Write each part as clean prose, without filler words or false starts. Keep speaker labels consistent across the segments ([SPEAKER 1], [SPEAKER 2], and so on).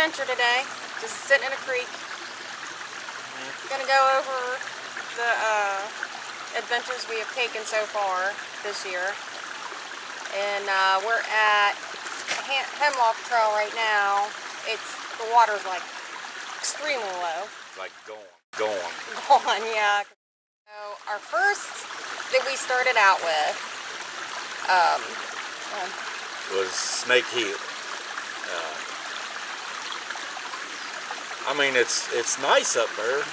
[SPEAKER 1] adventure today. Just sitting in a creek. Gonna go over the adventures we have taken so far this year. And we're at Hemlock Trail right now. The water's like extremely low.
[SPEAKER 2] Like going.
[SPEAKER 1] Gone, yeah. So our first that we started out with
[SPEAKER 2] was Snake Hill. I mean, it's nice up there.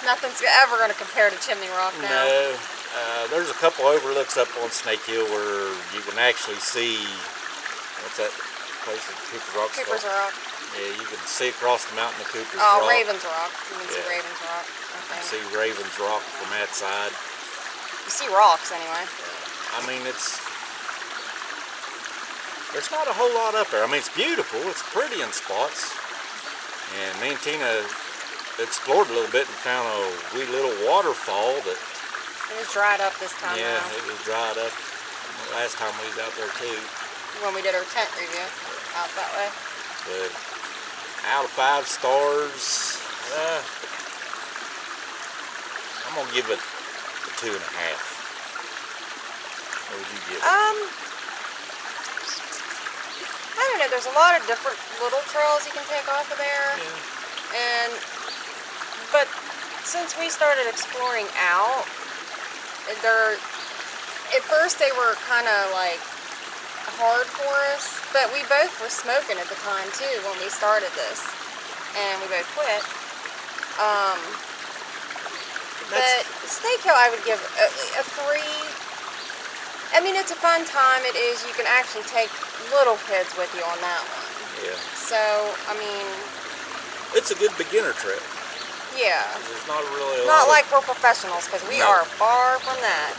[SPEAKER 1] Nothing's ever going to compare to Chimney Rock now.
[SPEAKER 2] No. There's a couple overlooks up on Snake Hill where you can actually see, what's that place at Cooper's Rock?
[SPEAKER 1] Cooper's Rock.
[SPEAKER 2] Yeah, you can see across the mountain of Cooper's Rock.
[SPEAKER 1] Oh, Ravens Rock. You can see Ravens Rock.
[SPEAKER 2] You can see Ravens Rock from that side.
[SPEAKER 1] You see rocks anyway.
[SPEAKER 2] I mean, there's not a whole lot up there. I mean, it's beautiful. It's pretty in spots. And me and Tina explored a little bit and found a wee little waterfall that...
[SPEAKER 1] It was dried up this time.
[SPEAKER 2] Yeah, it was dried up last time we was out there too.
[SPEAKER 1] When we did our tent review out that way.
[SPEAKER 2] But out of 5 stars, I'm gonna give it a 2.5. What would you give it?
[SPEAKER 1] I don't know. There's a lot of different little trails you can take off of there.
[SPEAKER 2] Yeah.
[SPEAKER 1] But since we started exploring out, at first they were kind of like hard for us, but we both were smoking at the time too when we started this, and we both quit. But Snake Hill I would give a 3. I mean, it's a fun time. It is. You can actually take little kids with you on that one.
[SPEAKER 2] Yeah.
[SPEAKER 1] So, I mean...
[SPEAKER 2] It's a good beginner trip.
[SPEAKER 1] Yeah.
[SPEAKER 2] There's not really
[SPEAKER 1] not like we're professionals, because we are far from that.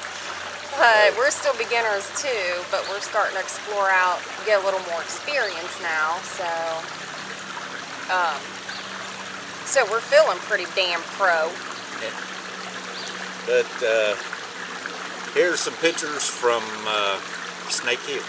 [SPEAKER 1] But we're still beginners too, but we're starting to explore out, get a little more experience now, so we're feeling pretty damn pro.
[SPEAKER 2] Yeah. But here's some pictures from Snake Hill.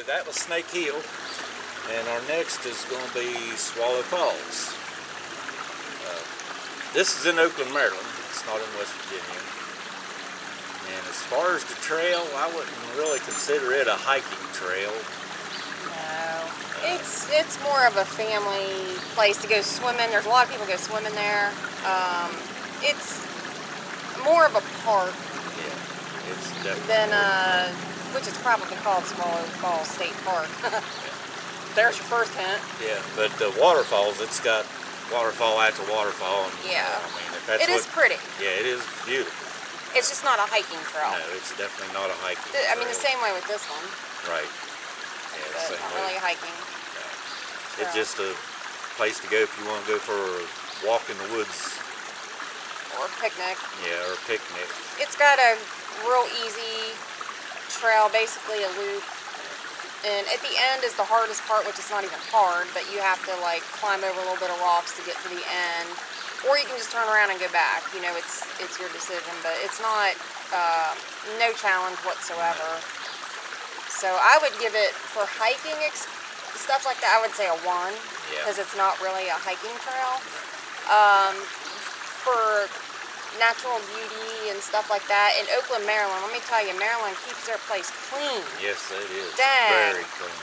[SPEAKER 2] That was Snake Hill, and our next is going to be Swallow Falls. This is in Oakland, Maryland. It's not in West Virginia. And as far as the trail, I wouldn't really consider it a hiking trail.
[SPEAKER 1] No, it's more of a family place to go swimming. There's a lot of people go swimming there. It's more of a park.
[SPEAKER 2] Yeah, it's definitely
[SPEAKER 1] than which is probably called Swallow Falls State Park. There's your first hint.
[SPEAKER 2] Yeah, but the waterfalls, it's got waterfall after waterfall. And,
[SPEAKER 1] yeah.
[SPEAKER 2] I mean, if that's
[SPEAKER 1] it is pretty.
[SPEAKER 2] Yeah, it is beautiful.
[SPEAKER 1] It's just not a hiking trail.
[SPEAKER 2] No, it's definitely not a hiking trail.
[SPEAKER 1] I mean, the same way with this one.
[SPEAKER 2] Right. Yeah, the same
[SPEAKER 1] not
[SPEAKER 2] way.
[SPEAKER 1] really hiking.
[SPEAKER 2] No. It's just a place to go if you want to go for a walk in the woods.
[SPEAKER 1] Or a picnic.
[SPEAKER 2] Yeah, or a picnic.
[SPEAKER 1] It's got a real easy trail, basically a loop, and at the end is the hardest part, which is not even hard, but you have to like climb over a little bit of rocks to get to the end, or you can just turn around and go back. You know, it's your decision, but it's not no challenge whatsoever. So I would give it, for hiking stuff like that, I would say a 1, because it's not really a hiking trail. For natural beauty and stuff like that, in Oakland, Maryland, let me tell you, Maryland keeps their place clean.
[SPEAKER 2] Yes, it is.
[SPEAKER 1] Dang.
[SPEAKER 2] Very clean.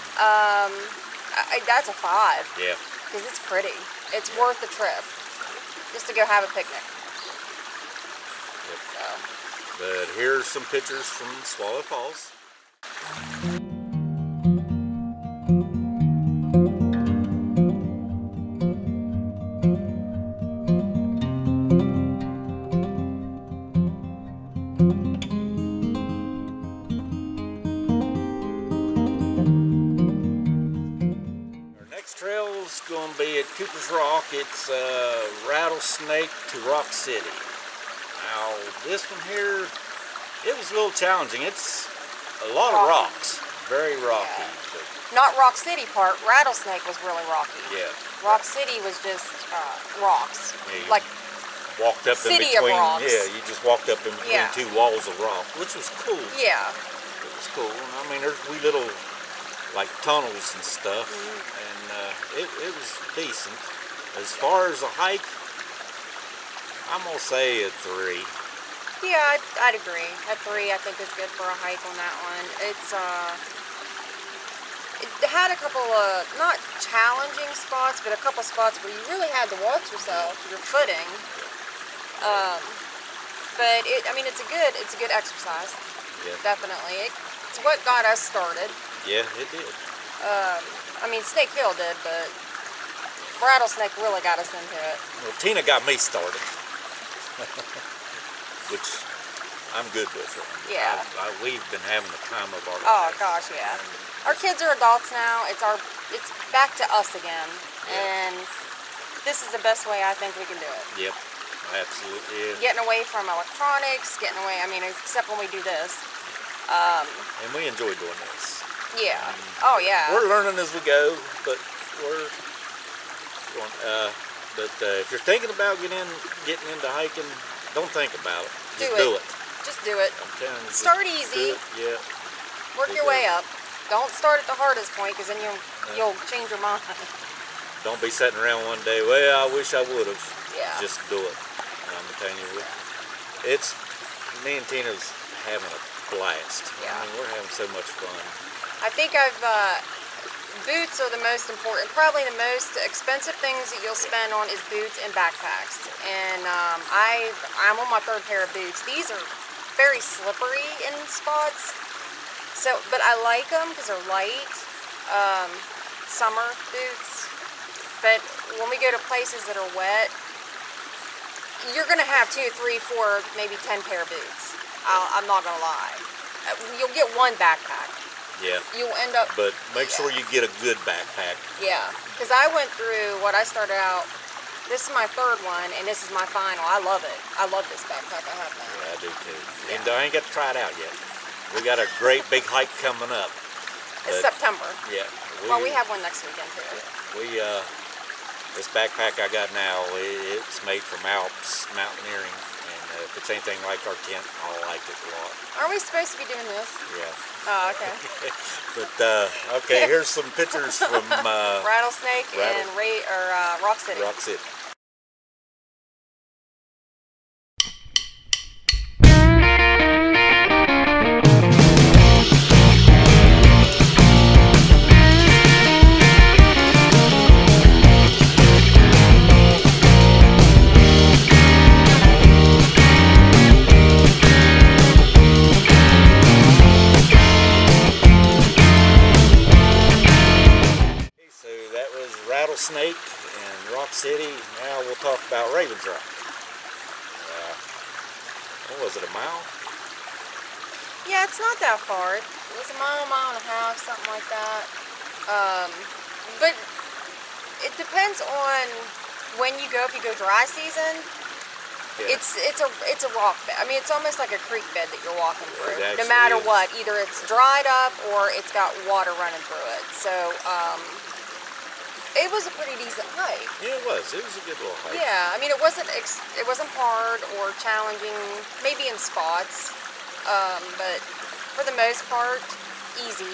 [SPEAKER 1] That's a 5.
[SPEAKER 2] Yeah.
[SPEAKER 1] Because it's pretty. It's worth the trip. Just to go have a picnic.
[SPEAKER 2] Yep. But here's some pictures from Swallow Falls. Next trail's going to be at Cooper's Rock. It's Rattlesnake to Rock City. Now, this one here, it was a little challenging. It's a lot of rocks, very rocky.
[SPEAKER 1] Yeah.
[SPEAKER 2] But
[SPEAKER 1] Not Rock City part. Rattlesnake was really rocky.
[SPEAKER 2] yeah,
[SPEAKER 1] Rock City was just rocks.
[SPEAKER 2] Yeah, you
[SPEAKER 1] Like,
[SPEAKER 2] walked up in
[SPEAKER 1] City of
[SPEAKER 2] between.
[SPEAKER 1] rocks.
[SPEAKER 2] Yeah, you just walked up in between
[SPEAKER 1] Yeah.
[SPEAKER 2] two walls of rock, which was cool.
[SPEAKER 1] yeah.
[SPEAKER 2] It was cool. And I mean, there's wee little like tunnels and stuff, and it was decent. As far as a hike, I'm gonna say a 3.
[SPEAKER 1] Yeah, I'd agree. A 3, I think, is good for a hike on that one. It had a couple of, not challenging spots, but a couple spots where you really had to watch yourself, your footing. But I mean, it's a good exercise.
[SPEAKER 2] Yeah,
[SPEAKER 1] Definitely. It's what got us started.
[SPEAKER 2] yeah, it did.
[SPEAKER 1] I mean, Snake Hill did, but Rattlesnake really got us into it.
[SPEAKER 2] Well, Tina got me started, which I'm good with her.
[SPEAKER 1] Yeah.
[SPEAKER 2] We've been having the time of our
[SPEAKER 1] Oh
[SPEAKER 2] life.
[SPEAKER 1] gosh, yeah. Our kids are adults now. It's back to us again,
[SPEAKER 2] Yeah.
[SPEAKER 1] and this is the best way I think we can do it.
[SPEAKER 2] Yep, absolutely. Yeah.
[SPEAKER 1] Getting away from electronics, getting away. I mean, except when we do this.
[SPEAKER 2] And we enjoy doing this.
[SPEAKER 1] Yeah. Oh yeah.
[SPEAKER 2] We're learning as we go, but we're going. If you're thinking about getting into hiking, don't think about it. Just do it.
[SPEAKER 1] Just do it.
[SPEAKER 2] I'm telling you, just
[SPEAKER 1] Start
[SPEAKER 2] do
[SPEAKER 1] easy.
[SPEAKER 2] it. Yeah.
[SPEAKER 1] Work your way up. Don't start at the hardest point, because then you'll change your mind.
[SPEAKER 2] Don't be sitting around one day. Well, I wish I would have.
[SPEAKER 1] Yeah.
[SPEAKER 2] Just do it. And I'm telling you, it's me and Tina's having a blast.
[SPEAKER 1] Yeah.
[SPEAKER 2] I mean, we're having so much fun.
[SPEAKER 1] I think boots are the most important. Probably the most expensive things that you'll spend on is boots and backpacks. And I'm on my 3rd pair of boots. These are very slippery in spots. So, but I like them because they're light. Summer boots. But when we go to places that are wet, you're gonna have 2, 3, 4, maybe 10 pair of boots. I'm not gonna lie. You'll get one backpack.
[SPEAKER 2] Yeah.
[SPEAKER 1] You'll end up.
[SPEAKER 2] But make sure you get a good backpack.
[SPEAKER 1] Yeah, because I went through what I started out. This is my 3rd one, and this is my final. I love it. I love this backpack I have now.
[SPEAKER 2] Yeah, I do too.
[SPEAKER 1] Yeah.
[SPEAKER 2] And I ain't got to try it out yet. We got a great big hike coming up.
[SPEAKER 1] It's
[SPEAKER 2] But,
[SPEAKER 1] September.
[SPEAKER 2] Yeah.
[SPEAKER 1] Well, we have one next weekend too.
[SPEAKER 2] This backpack I got now, it's made from Alps mountaineering, and if it's anything like our tent, I'll like it a lot.
[SPEAKER 1] Aren't we supposed to be doing this?
[SPEAKER 2] Yeah.
[SPEAKER 1] Oh, okay.
[SPEAKER 2] But okay, here's some pictures from
[SPEAKER 1] Rattlesnake and Rock City.
[SPEAKER 2] Rock City. Rattlesnake and Rock City. Now we'll talk about Ravens Rock. What was it, a mile?
[SPEAKER 1] Yeah, it's not that far. It was a mile and a half, something like that. But it depends on when you go. If you go dry season,
[SPEAKER 2] Yeah.
[SPEAKER 1] it's a rock bed. I mean, it's almost like a creek bed that you're walking through.
[SPEAKER 2] It
[SPEAKER 1] No
[SPEAKER 2] actually
[SPEAKER 1] matter
[SPEAKER 2] is.
[SPEAKER 1] what, either it's dried up or it's got water running through it. So it was a pretty decent hike.
[SPEAKER 2] Yeah, it was. It was a good little hike.
[SPEAKER 1] Yeah, I mean, it wasn't hard or challenging, maybe in spots, but for the most part, easy.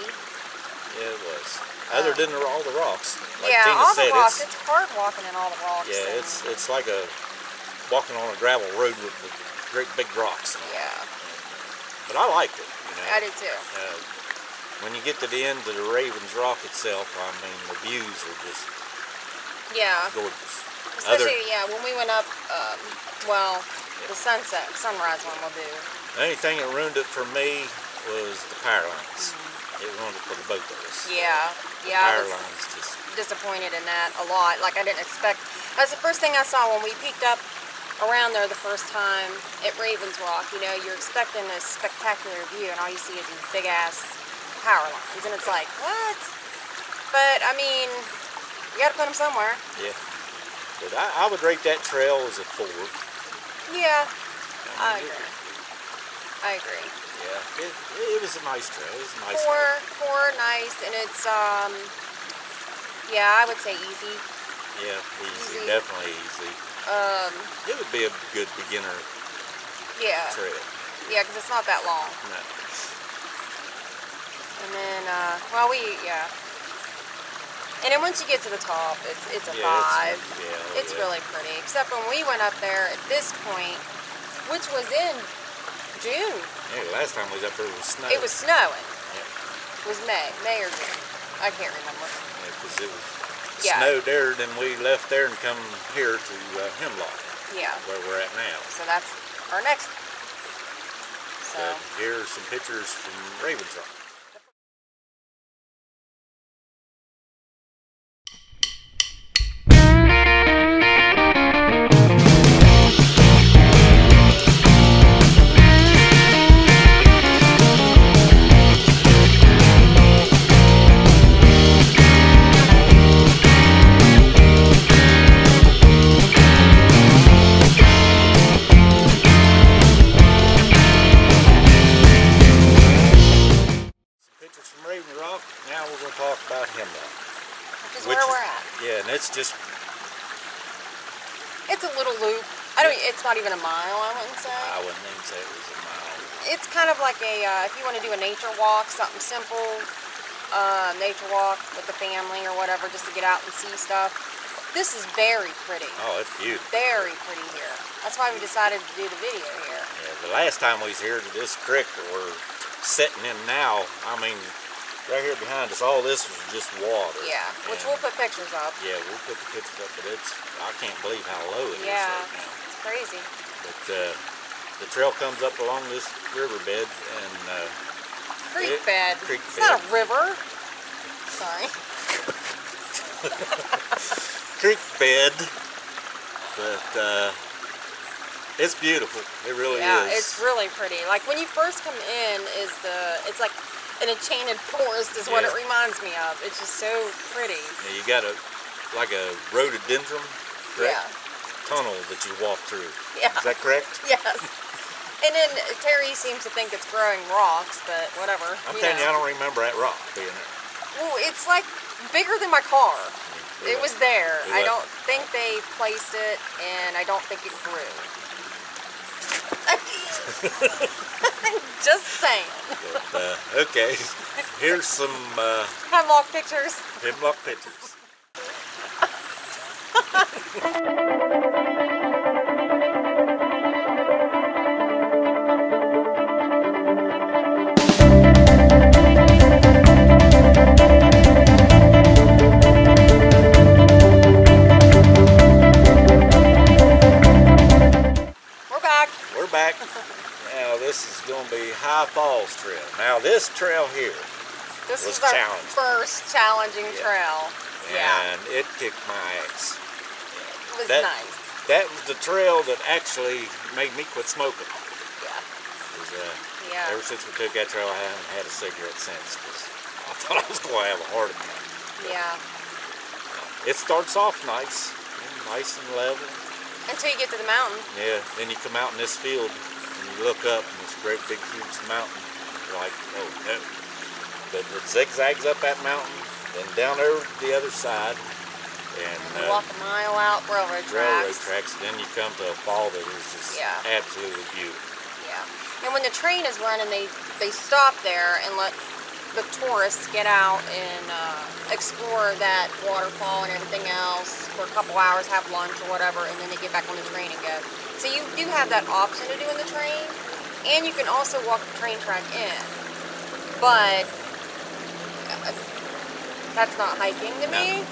[SPEAKER 2] Yeah, it was. Other than all the rocks. Like
[SPEAKER 1] Yeah,
[SPEAKER 2] Tina
[SPEAKER 1] all
[SPEAKER 2] said,
[SPEAKER 1] the rocks. It's hard walking in all the rocks.
[SPEAKER 2] yeah,
[SPEAKER 1] and-
[SPEAKER 2] it's like walking on a gravel road with great big rocks.
[SPEAKER 1] yeah,
[SPEAKER 2] But I liked it.
[SPEAKER 1] I did too.
[SPEAKER 2] When you get to the end of the Ravens Rock itself, I mean, the views are just
[SPEAKER 1] Yeah,
[SPEAKER 2] gorgeous.
[SPEAKER 1] especially when we went up. Well, the sunrise one we'll do.
[SPEAKER 2] The only thing that ruined it for me was the power lines. It ruined it for the both of us.
[SPEAKER 1] Yeah,
[SPEAKER 2] The
[SPEAKER 1] yeah. I
[SPEAKER 2] power
[SPEAKER 1] was
[SPEAKER 2] lines just.
[SPEAKER 1] disappointed in that a lot. Like, I didn't expect. That's the first thing I saw when we peeked up around there the first time at Ravens Rock. You know, you're expecting this spectacular view, and all you see is these big ass power lines, and it's like, what? But I mean, You gotta put them somewhere.
[SPEAKER 2] Yeah. But I would rate that trail as a 4.
[SPEAKER 1] Yeah, I
[SPEAKER 2] mean,
[SPEAKER 1] agree. I agree.
[SPEAKER 2] Yeah, it was a nice trail. It was a nice
[SPEAKER 1] Four, nice, and it's yeah, I would say easy.
[SPEAKER 2] Yeah, easy. Definitely easy. It would be a good beginner
[SPEAKER 1] Yeah.
[SPEAKER 2] trail.
[SPEAKER 1] Yeah, because it's not that long.
[SPEAKER 2] No.
[SPEAKER 1] And then, well, yeah. And then once you get to the top, it's a 5. It's really pretty. Except when we went up there at this point, which was in June.
[SPEAKER 2] Yeah, last time we was up there, it was snow.
[SPEAKER 1] It was snowing.
[SPEAKER 2] Yeah.
[SPEAKER 1] It was May or June. I can't remember.
[SPEAKER 2] Yeah, because it was snowed there, then we left there and come here to Hemlock.
[SPEAKER 1] Yeah.
[SPEAKER 2] Where we're at now.
[SPEAKER 1] So that's our next. So
[SPEAKER 2] here's some pictures from Ravens Rock. Now we're going to talk about Hemlock.
[SPEAKER 1] Which is where we're at.
[SPEAKER 2] Yeah, and it's just...
[SPEAKER 1] It's a little loop. It's not even a mile, I wouldn't say.
[SPEAKER 2] I wouldn't even say it was a mile.
[SPEAKER 1] It's kind of like if you want to do a nature walk, something simple, nature walk with the family or whatever, just to get out and see stuff. This is very pretty.
[SPEAKER 2] Oh, it's beautiful.
[SPEAKER 1] Very pretty here. That's why we decided to do the video here.
[SPEAKER 2] Yeah, the last time we was here to this creek that we're sitting in now, I mean, right here behind us, all this was just water.
[SPEAKER 1] Yeah, which we'll put pictures up.
[SPEAKER 2] Yeah, we'll put the pictures up, but I can't believe how low it is
[SPEAKER 1] right
[SPEAKER 2] now.
[SPEAKER 1] It's crazy.
[SPEAKER 2] But the trail comes up along this riverbed and...
[SPEAKER 1] Creek bed. It's not a river. Sorry.
[SPEAKER 2] Creek bed, but it's beautiful. It really is.
[SPEAKER 1] Yeah, it's really pretty. Like when you first come in, it's like an enchanted forest is what it reminds me of. It's just so pretty.
[SPEAKER 2] Yeah, you got like a rhododendron, correct?
[SPEAKER 1] Yeah.
[SPEAKER 2] Tunnel that you walk through.
[SPEAKER 1] Yeah.
[SPEAKER 2] Is that correct?
[SPEAKER 1] Yes. And then Terry seems to think it's growing rocks, but whatever.
[SPEAKER 2] I'm telling you, I don't remember that rock being there.
[SPEAKER 1] Well, it's like bigger than my car. It was there. I don't think they placed it, and I don't think it grew. Just saying.
[SPEAKER 2] But, okay, here's some
[SPEAKER 1] Hemlock pictures.
[SPEAKER 2] Hemlock pictures. We're back. Now this is going to be High Falls Trail. Now this trail here
[SPEAKER 1] was
[SPEAKER 2] our
[SPEAKER 1] challenging. First challenging trail.
[SPEAKER 2] And it kicked my ass.
[SPEAKER 1] It was nice.
[SPEAKER 2] That was the trail that actually made me quit smoking.
[SPEAKER 1] Yeah.
[SPEAKER 2] Ever since we took that trail, I haven't had a cigarette since because I thought I was going to have a heart attack.
[SPEAKER 1] Yeah.
[SPEAKER 2] It starts off nice and level.
[SPEAKER 1] Until you get to the mountain.
[SPEAKER 2] Yeah, then you come out in this field and you look up and this great big huge mountain. You're like, oh no. But it zigzags up that mountain, then down over to the other side. And
[SPEAKER 1] you walk a mile out, railroad tracks.
[SPEAKER 2] Then you come to a fall that is just absolutely beautiful.
[SPEAKER 1] Yeah. And when the train is running, they stop there and let the tourists get out and explore that waterfall and everything else for a couple hours, have lunch or whatever, and then they get back on the train and go. So you do have that option to do in the train, and you can also walk the train track in. But that's not hiking to me.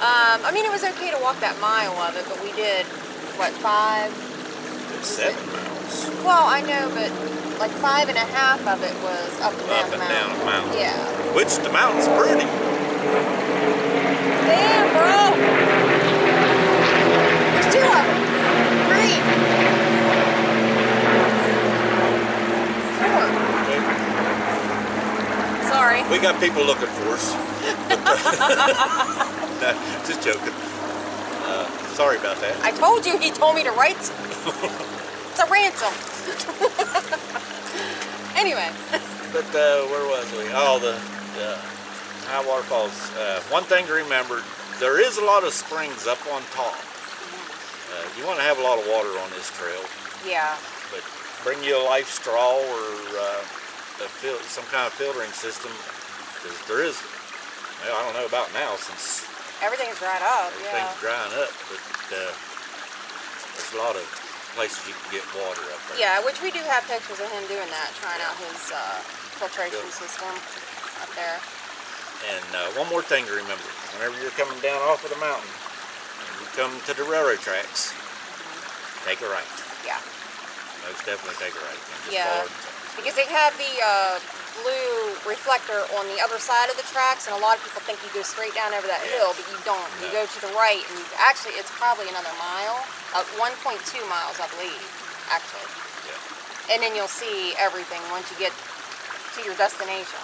[SPEAKER 1] I mean, it was okay to walk that mile of it, but we did, what, 5?
[SPEAKER 2] It's 7 miles.
[SPEAKER 1] Well, I know, but like 5.5 of it was up and down the mountain.
[SPEAKER 2] Down a mountain.
[SPEAKER 1] Yeah.
[SPEAKER 2] Which the mountain's pretty.
[SPEAKER 1] Damn, bro. There's 2 of them. 3. 4. Sorry.
[SPEAKER 2] We got people looking for us. No, just joking. Sorry about that.
[SPEAKER 1] I told you he told me to write. It's a ransom. Anyway.
[SPEAKER 2] But where was we? Oh, the high waterfalls. One thing to remember, there is a lot of springs up on top. You want to have a lot of water on this trail.
[SPEAKER 1] Yeah.
[SPEAKER 2] But bring you a life straw or some kind of filtering system, because there is, well, I don't know about now since
[SPEAKER 1] Everything's dried up.
[SPEAKER 2] everything's drying up, but there's a lot of places you can get water up there.
[SPEAKER 1] Yeah, which we do have pictures of him doing that, trying out his filtration system up there.
[SPEAKER 2] And one more thing to remember, whenever you're coming down off of the mountain, and you come to the railroad tracks, take a right.
[SPEAKER 1] Yeah.
[SPEAKER 2] Most definitely take a right. And just
[SPEAKER 1] Yeah.
[SPEAKER 2] follow the
[SPEAKER 1] Because they have the blue reflector on the other side of the tracks, and a lot of people think you go straight down over that hill, but you don't. You
[SPEAKER 2] No.
[SPEAKER 1] go to the right, and actually it's probably another mile, 1.2 miles, I believe, actually.
[SPEAKER 2] Yeah.
[SPEAKER 1] And then you'll see everything once you get to your destination.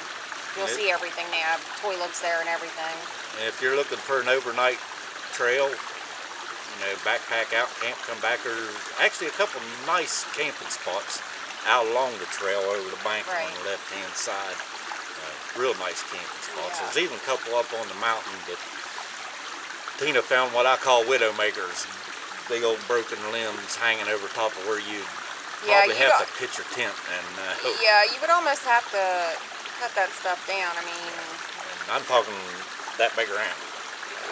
[SPEAKER 1] You'll see everything. They have toilets there and everything.
[SPEAKER 2] And if you're looking for an overnight trail, you know, backpack out, camp, come back, there's actually a couple nice camping spots out along the trail over the bank
[SPEAKER 1] Right.
[SPEAKER 2] on the left-hand side. Real nice camping spots.
[SPEAKER 1] Yeah.
[SPEAKER 2] There's even a couple up on the mountain that Tina found what I call widowmakers. Big old broken limbs hanging over top of where you
[SPEAKER 1] Yeah,
[SPEAKER 2] probably
[SPEAKER 1] you
[SPEAKER 2] have
[SPEAKER 1] don't-
[SPEAKER 2] to pitch your tent. And
[SPEAKER 1] Yeah, you would almost have to cut that stuff down. I mean,
[SPEAKER 2] and I'm talking that big around.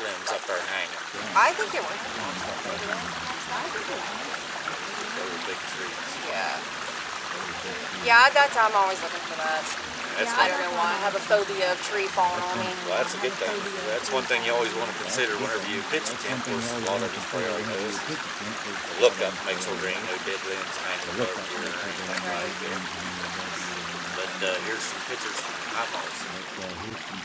[SPEAKER 2] Limbs up there hanging.
[SPEAKER 1] I think it would.
[SPEAKER 2] Those big trees.
[SPEAKER 1] Yeah. Yeah, I'm always looking for that.
[SPEAKER 2] That's
[SPEAKER 1] I don't know why. I have a phobia of tree falling on me.
[SPEAKER 2] Well, that's a good thing. That's one thing you always want to consider whenever you pitch a tent. Of course, a lot of us probably already know is look up, make sure there ain't no dead limbs hanging above you or anything like that. But here's some pictures from High Falls.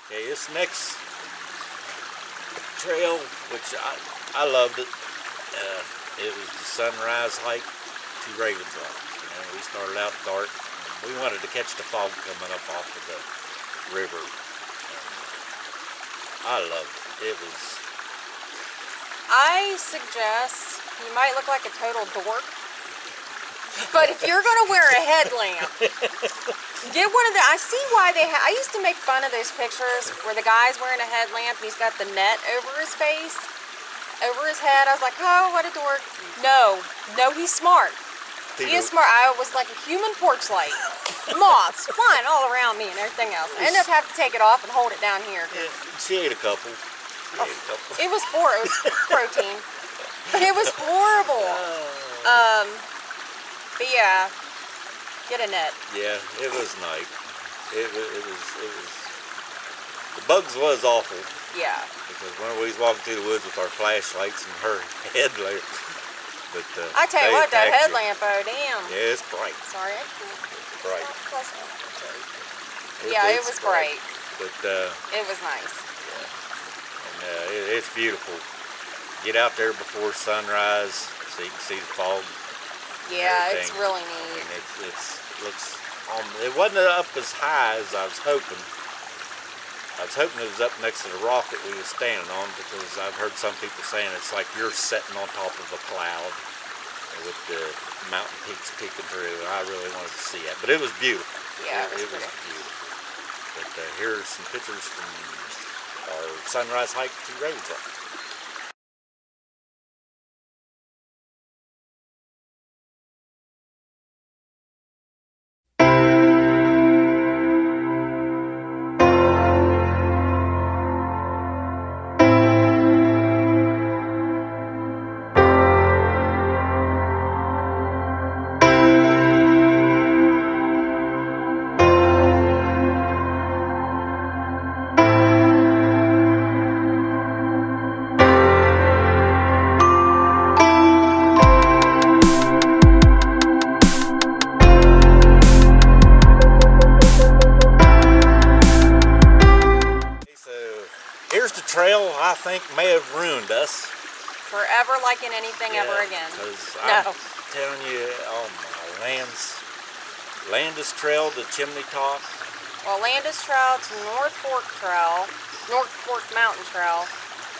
[SPEAKER 2] Okay, this next trail, which I loved it. It was the sunrise hike to Ravens Rock. And we started out dark. We wanted to catch the fog coming up off of the river. I loved it. It was,
[SPEAKER 1] I suggest you might look like a total dork, but if you're gonna wear a headlamp, get one of the. I see why they. I used to make fun of those pictures where the guy's wearing a headlamp and he's got the net over his face, over his head. I was like, oh, what a dork. No, he's smart. He is smart. I was like a human porch light. Moths flying all around me and everything else. I ended up having to take it off and hold it down here.
[SPEAKER 2] she ate a couple.
[SPEAKER 1] It was protein. But it was horrible. But yeah, get a net.
[SPEAKER 2] Yeah, it was night. It was. The bugs was awful
[SPEAKER 1] Yeah.
[SPEAKER 2] because when we was walking through the woods with our flashlights and her headlamp. But
[SPEAKER 1] I tell you
[SPEAKER 2] they
[SPEAKER 1] what, that
[SPEAKER 2] attacked you.
[SPEAKER 1] headlamp, oh damn.
[SPEAKER 2] Yeah, it's bright.
[SPEAKER 1] Sorry, I can't.
[SPEAKER 2] Bright.
[SPEAKER 1] Yeah, it
[SPEAKER 2] It's
[SPEAKER 1] was bright.
[SPEAKER 2] But
[SPEAKER 1] It was nice.
[SPEAKER 2] and it's beautiful. Get out there before sunrise so you can see the fog.
[SPEAKER 1] Yeah, it's
[SPEAKER 2] Everything.
[SPEAKER 1] really
[SPEAKER 2] I
[SPEAKER 1] neat.
[SPEAKER 2] mean, it looks. It wasn't up as high as I was hoping. I was hoping it was up next to the rock that we were standing on, because I've heard some people saying it's like you're sitting on top of a cloud with the mountain peaks peeking through. I really wanted to see that, but it was beautiful.
[SPEAKER 1] Yeah, it was
[SPEAKER 2] was
[SPEAKER 1] pretty.
[SPEAKER 2] beautiful. But here are some pictures from our sunrise hike to Ravens Rock. trail, I think, may have ruined us.
[SPEAKER 1] Forever liking anything ever again.
[SPEAKER 2] Because
[SPEAKER 1] No.
[SPEAKER 2] I'm telling you, oh my Landis Trail to Chimney Top.
[SPEAKER 1] Well, Landis Trail to North Fork Trail, North Fork Mountain Trail,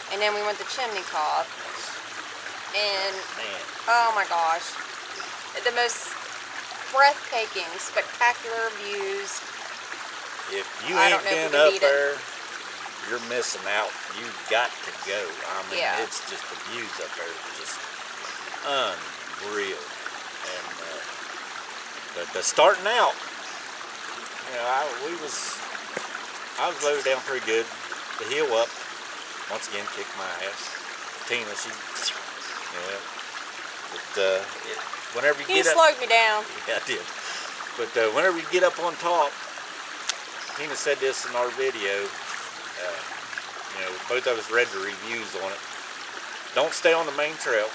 [SPEAKER 1] and then we went to Chimney Top. And,
[SPEAKER 2] Man,
[SPEAKER 1] oh my gosh, the most breathtaking, spectacular views.
[SPEAKER 2] if you
[SPEAKER 1] I
[SPEAKER 2] ain't
[SPEAKER 1] don't know if
[SPEAKER 2] been
[SPEAKER 1] we can
[SPEAKER 2] up
[SPEAKER 1] beat it.
[SPEAKER 2] there, you're missing out. You've got to go. I mean,
[SPEAKER 1] Yeah.
[SPEAKER 2] it's just the views up there are just unreal. And but starting out, you know, I was loaded down pretty good. The hill up, once again, kicked my ass. Tina, she, yeah. But whenever you
[SPEAKER 1] He
[SPEAKER 2] get up,
[SPEAKER 1] slowed me down.
[SPEAKER 2] yeah, I did. But whenever you get up on top, Tina said this in our video. You know, both of us read the reviews on it. Don't stay on the main trail.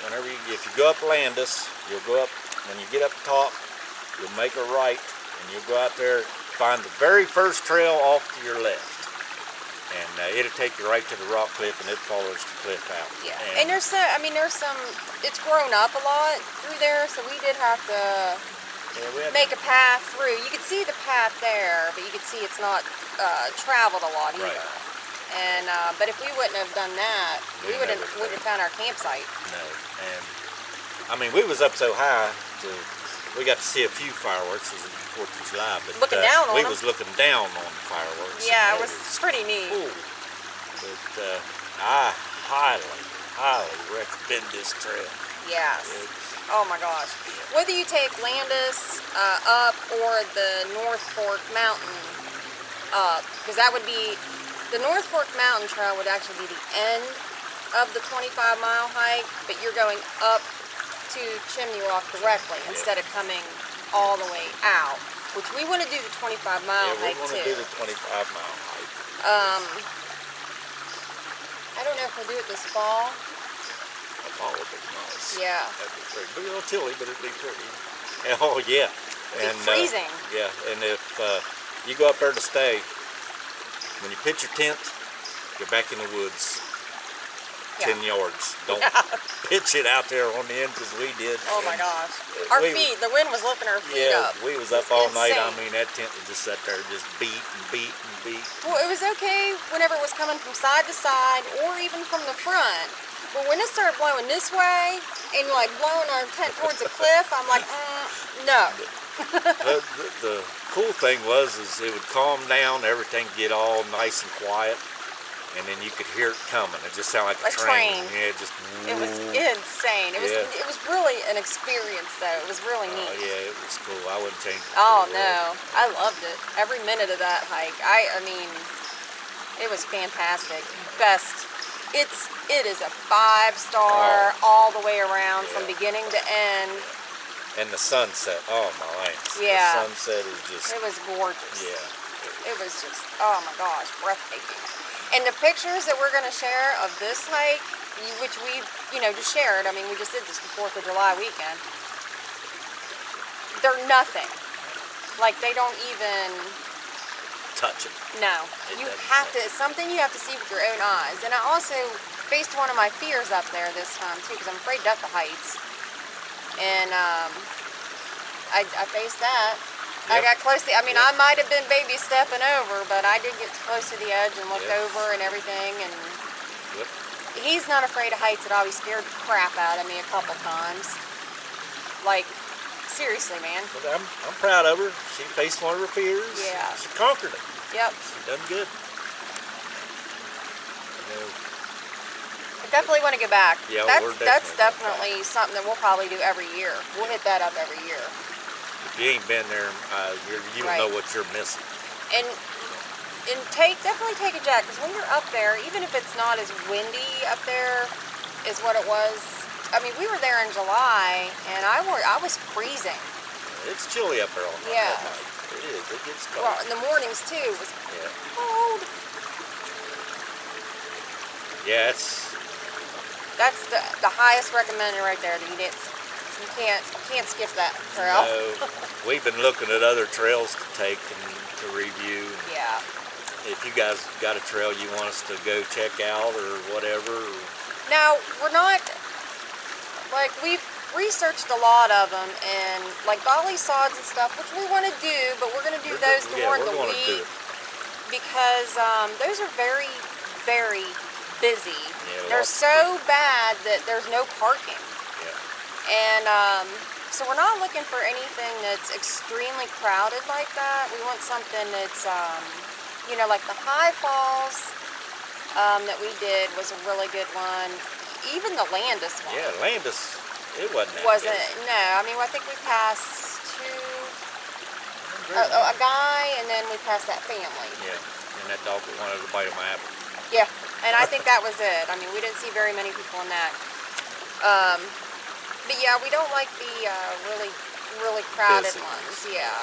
[SPEAKER 2] Whenever if you go up Landis, you'll go up. When you get up top, you'll make a right, and you'll go out there, find the very first trail off to your left, and it'll take you right to the rock cliff, and it follows the cliff out.
[SPEAKER 1] Yeah, and there's some, I mean, it's grown up a lot through there, so we did have to
[SPEAKER 2] we had
[SPEAKER 1] make a path through. You could see the path there, but you could see it's not traveled a lot either.
[SPEAKER 2] Right.
[SPEAKER 1] And but if we wouldn't have done that, we wouldn't have found our campsite.
[SPEAKER 2] No, and I mean, we was up so high, we got to see a few fireworks. It was the 4th of July, but
[SPEAKER 1] Looking down on
[SPEAKER 2] we
[SPEAKER 1] them.
[SPEAKER 2] was looking down on the fireworks.
[SPEAKER 1] Yeah,
[SPEAKER 2] and
[SPEAKER 1] it was pretty neat.
[SPEAKER 2] cool. But I highly recommend this trail.
[SPEAKER 1] Yes.
[SPEAKER 2] It's,
[SPEAKER 1] Oh my gosh. Whether you take Landis up or the North Fork Mountain up, because that would be, the North Fork Mountain Trail would actually be the end of the 25-mile hike, but you're going up to Chimney Rock directly instead of coming all the way out, which we want to do the 25-mile
[SPEAKER 2] we
[SPEAKER 1] hike
[SPEAKER 2] want
[SPEAKER 1] too.
[SPEAKER 2] to do the 25-mile hike.
[SPEAKER 1] I don't know if we'll do it this fall.
[SPEAKER 2] The fall would be nice.
[SPEAKER 1] Yeah.
[SPEAKER 2] That'd be pretty. It'd be a little chilly, but it'd be pretty. Oh yeah.
[SPEAKER 1] It'd be freezing.
[SPEAKER 2] Yeah, and if you go up there to stay, when you pitch your tent, get back in the woods.
[SPEAKER 1] Yeah.
[SPEAKER 2] 10 yards. Don't pitch it out there on the end because we did.
[SPEAKER 1] Oh my
[SPEAKER 2] And
[SPEAKER 1] gosh. Our
[SPEAKER 2] we-
[SPEAKER 1] feet, the wind was lifting our feet
[SPEAKER 2] Yeah,
[SPEAKER 1] up.
[SPEAKER 2] we was up
[SPEAKER 1] It
[SPEAKER 2] all
[SPEAKER 1] was
[SPEAKER 2] night. I
[SPEAKER 1] insane.
[SPEAKER 2] mean, that tent was just sat there, just beat and beat and beat.
[SPEAKER 1] Well, it was okay whenever it was coming from side to side or even from the front. But when it started blowing this way and like blowing our tent towards a cliff, I'm like, no.
[SPEAKER 2] The cool thing was is it would calm down, everything get all nice and quiet, and then you could hear it coming. It just sounded like a train. Yeah, just.
[SPEAKER 1] It was insane. It was really an experience though. It was really
[SPEAKER 2] Oh
[SPEAKER 1] neat.
[SPEAKER 2] yeah, it was cool. I wouldn't change it.
[SPEAKER 1] Oh
[SPEAKER 2] for the world.
[SPEAKER 1] no, I loved it. Every minute of that hike. I mean, it was fantastic. Best. It is a 5-star all the way around from
[SPEAKER 2] Yeah.
[SPEAKER 1] beginning to end.
[SPEAKER 2] And the sunset. Oh my lands.
[SPEAKER 1] Yeah.
[SPEAKER 2] The sunset is just.
[SPEAKER 1] It was gorgeous.
[SPEAKER 2] Yeah.
[SPEAKER 1] It was just, oh my gosh, breathtaking. And the pictures that we're going to share of this hike, which we, just shared, I mean, we just did this the 4th of July weekend, they're nothing. Like, they don't even,
[SPEAKER 2] Touch it.
[SPEAKER 1] no.
[SPEAKER 2] It
[SPEAKER 1] You
[SPEAKER 2] doesn't
[SPEAKER 1] have to,
[SPEAKER 2] touch
[SPEAKER 1] it's something you have to see with your own eyes. And I also faced one of my fears up there this time, too, because I'm afraid to the heights. And I faced that. I got close to, I mean, I might have been baby stepping over, but I did get close to the edge and looked
[SPEAKER 2] Yep.
[SPEAKER 1] over and everything. And
[SPEAKER 2] Yep.
[SPEAKER 1] he's not afraid of heights at all. He scared the crap out of me a couple times. Like, seriously, man.
[SPEAKER 2] But I'm proud of her. She faced one of her fears.
[SPEAKER 1] Yeah.
[SPEAKER 2] She conquered it.
[SPEAKER 1] Yep.
[SPEAKER 2] She done good.
[SPEAKER 1] I definitely want to go back.
[SPEAKER 2] Yeah, we're
[SPEAKER 1] That's
[SPEAKER 2] definitely
[SPEAKER 1] definitely something that we'll probably do every year. We'll hit that up every year.
[SPEAKER 2] If you ain't been there, you don't
[SPEAKER 1] Right.
[SPEAKER 2] know what you're missing.
[SPEAKER 1] And definitely take a jacket, because when you're up there, even if it's not as windy up there as what it was. I mean, we were there in July, and I was freezing.
[SPEAKER 2] It's chilly up there all night.
[SPEAKER 1] Yeah.
[SPEAKER 2] At night. It is. It gets cold.
[SPEAKER 1] Well, in the mornings too, it was
[SPEAKER 2] Yeah.
[SPEAKER 1] cold.
[SPEAKER 2] Yeah,
[SPEAKER 1] That's the highest recommended right there. You can't skip that trail.
[SPEAKER 2] no, we've been looking at other trails to take and to review.
[SPEAKER 1] Yeah.
[SPEAKER 2] if you guys got a trail you want us to go check out or whatever.
[SPEAKER 1] Now, we're not, like, we've researched a lot of them, and like Bali sods and stuff, which we want to do, but we're going to do those during the week because those are very, very busy.
[SPEAKER 2] Yeah,
[SPEAKER 1] they're so bad that there's no parking.
[SPEAKER 2] Yeah.
[SPEAKER 1] And so we're not looking for anything that's extremely crowded like that. We want something that's, you know, like the High Falls that we did was a really good one. Even the Landis one.
[SPEAKER 2] Yeah, Landis, it wasn't that busy.
[SPEAKER 1] No, I mean, I think we passed a guy, and then we passed that family.
[SPEAKER 2] Yeah, and that dog that wanted to bite on my apple.
[SPEAKER 1] Yeah, and I think that was it. I mean, we didn't see very many people in that. But yeah, we don't like the really crowded
[SPEAKER 2] Busy
[SPEAKER 1] ones. Yeah.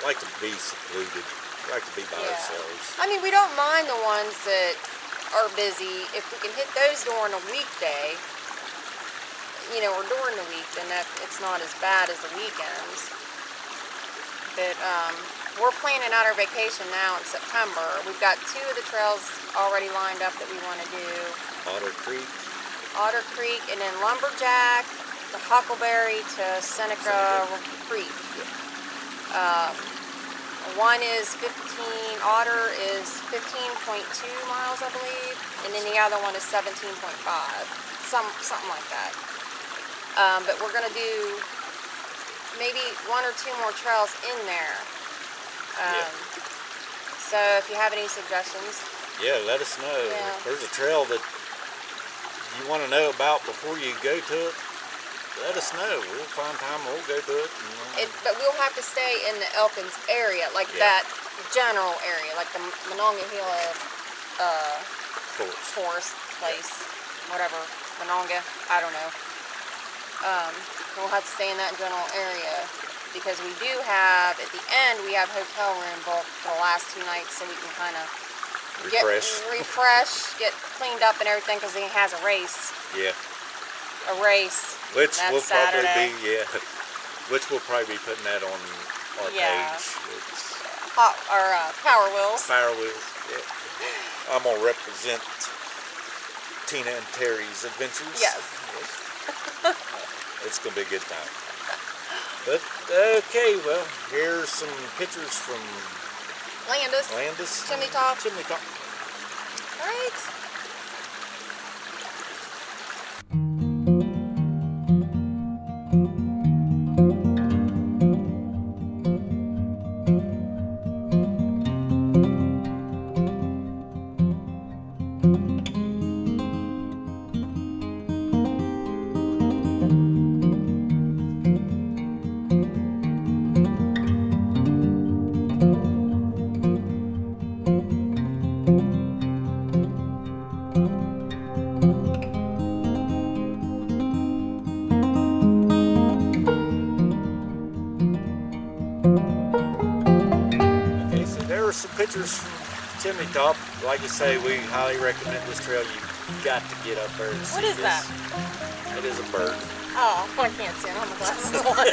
[SPEAKER 2] Like to be secluded. Like to be by ourselves.
[SPEAKER 1] I mean, we don't mind the ones that are busy. If we can hit those during a weekday, you know, or during the week, then it's not as bad as the weekends. But we're planning out our vacation now in September. We've got 2 of the trails already lined up that we want to do. Otter Creek, and then Lumberjack, the Huckleberry to Seneca Creek. One is 15, Otter is 15.2 miles, I believe, and then the other one is 17.5, something like that. But we're going to do maybe 1 or 2 more trails in there. So if you have any suggestions.
[SPEAKER 2] Yeah, let us know.
[SPEAKER 1] Yeah.
[SPEAKER 2] If there's a trail that you want to know about before you go to it, let us know. We'll find time, we'll go to it.
[SPEAKER 1] But we'll have to stay in the Elkins area, like that general area, like the Monongahela Forest place, whatever, Monongah, I don't know. We'll have to stay in that general area because we do have, at the end, we have hotel room booked for the last 2 nights so we can kind of refresh, get cleaned up and everything because he has a race.
[SPEAKER 2] Yeah.
[SPEAKER 1] A race.
[SPEAKER 2] Which
[SPEAKER 1] That's
[SPEAKER 2] will probably
[SPEAKER 1] Saturday.
[SPEAKER 2] be, which we'll probably be putting that on our page. It's
[SPEAKER 1] Power Wheels.
[SPEAKER 2] Power Wheels, yeah. I'm going to represent Tina and Terry's adventures.
[SPEAKER 1] Yes.
[SPEAKER 2] It's going to be a good time. But, okay, well, here's some pictures from Landis.
[SPEAKER 1] Chimney Top. All right.
[SPEAKER 2] Some pictures from Chimney Top. Like you say, we highly recommend this trail. You've got to get up there and see this.
[SPEAKER 1] What is that?
[SPEAKER 2] It is a bird.
[SPEAKER 1] Oh, I can't see it. I have my glasses on.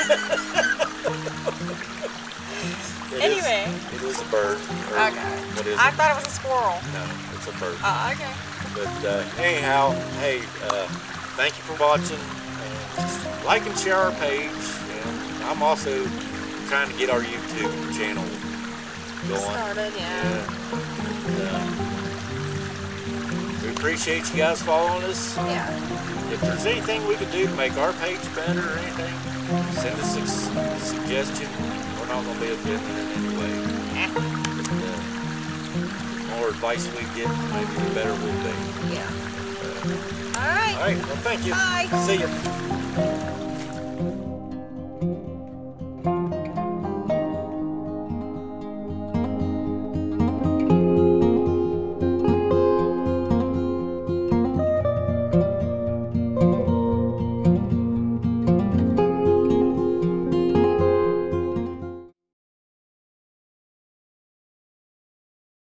[SPEAKER 1] Anyway.
[SPEAKER 2] It is a bird.
[SPEAKER 1] Okay.
[SPEAKER 2] What is it?
[SPEAKER 1] I thought it was a squirrel.
[SPEAKER 2] No, it's a bird.
[SPEAKER 1] Oh, okay.
[SPEAKER 2] But anyhow, hey, thank you for watching. And like and share our page. And I'm also trying to get our YouTube channel going.
[SPEAKER 1] Started, yeah.
[SPEAKER 2] We appreciate you guys following us.
[SPEAKER 1] Yeah.
[SPEAKER 2] If there's anything we can do to make our page better or anything, send us a suggestion. We're not going to be offended in any way. The more advice we get, maybe the better we'll be.
[SPEAKER 1] Yeah. All right.
[SPEAKER 2] All right. Well, thank you.
[SPEAKER 1] Bye.
[SPEAKER 2] See you.